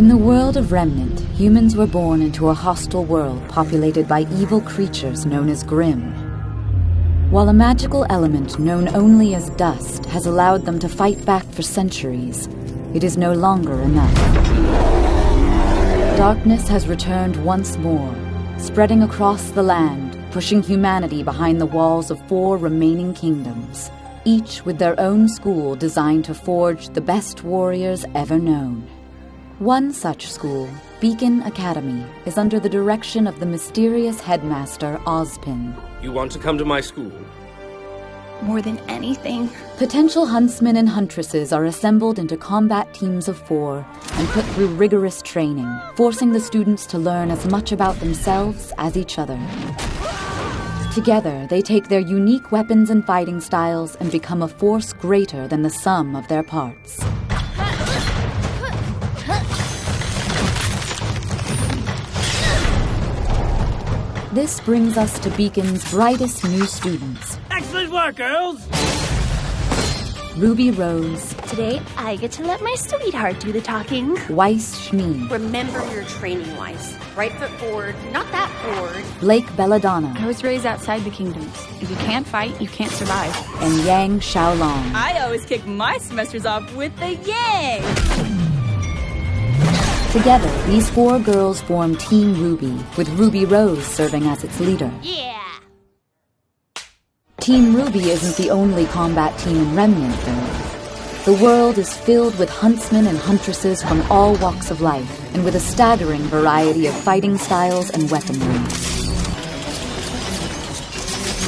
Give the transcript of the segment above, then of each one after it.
In the world of Remnant, humans were born into a hostile world populated by evil creatures known as Grimm. While a magical element known only as dust has allowed them to fight back for centuries, it is no longer enough. Darkness has returned once more, spreading across the land, pushing humanity behind the walls of 4 remaining kingdoms, each with their own school designed to forge the best warriors ever known. One such school, Beacon Academy, is under the direction of the mysterious headmaster Ozpin. You want to come to my school? More than anything. Potential huntsmen and huntresses are assembled into combat teams of 4 and put through rigorous training, forcing the students to learn as much about themselves as each other. Together, they take their unique weapons and fighting styles and become a force greater than the sum of their parts. This brings us to Beacon's brightest new students. Excellent work, girls! Ruby Rose. Today, I get to let my sweetheart do the talking. Weiss Shmi. Remember your training, Weiss. Right foot forward, not that forward. Blake Belladonna. I was raised outside the kingdoms. If you can't fight, you can't survive. And Yang Xiaolong. I always kick my semesters off with the Yang! Together, these 4 girls form Team RWBY, with Ruby Rose serving as its leader. Yeah! Team RWBY isn't the only combat team in Remnant, though. The world is filled with huntsmen and huntresses from all walks of life, and with a staggering variety of fighting styles and weaponry.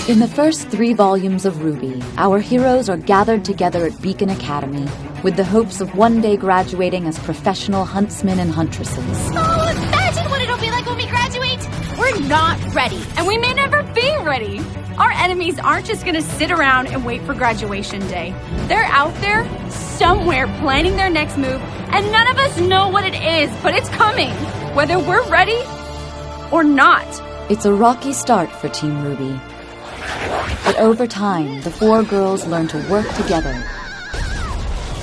In the first 3 volumes of RWBY, our heroes are gathered together at Beacon Academy with the hopes of one day graduating as professional huntsmen and huntresses. Oh, imagine what it'll be like when we graduate! We're not ready. And we may never be ready. Our enemies aren't just gonna sit around and wait for graduation day. They're out there, somewhere, planning their next move, and none of us know what it is, but it's coming, whether we're ready or not. It's a rocky start for Team RWBY. But over time, the 4 girls learn to work together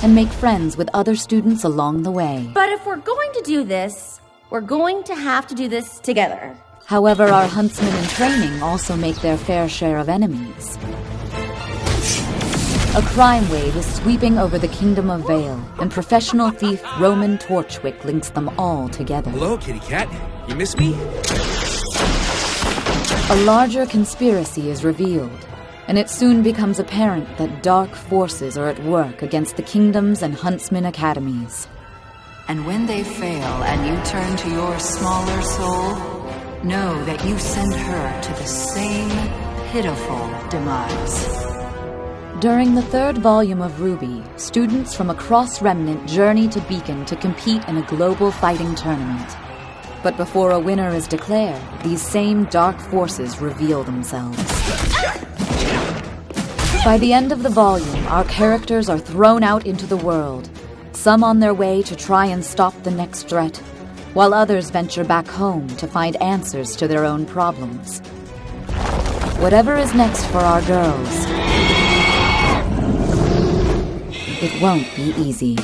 and make friends with other students along the way. But if we're going to do this, we're going to have to do this together. However, our huntsmen in training also make their fair share of enemies. A crime wave is sweeping over the Kingdom of Vale, and professional thief Roman Torchwick links them all together. Hello, kitty cat. You miss me? A larger conspiracy is revealed, and it soon becomes apparent that dark forces are at work against the kingdoms and huntsman academies. And when they fail and you turn to your smaller soul, know that you send her to the same pitiful demise. During the 3rd volume of RWBY, students from across Remnant journey to Beacon to compete in a global fighting tournament. But before a winner is declared, these same dark forces reveal themselves. By the end of the volume, our characters are thrown out into the world, some on their way to try and stop the next threat, while others venture back home to find answers to their own problems. Whatever is next for our girls, it won't be easy.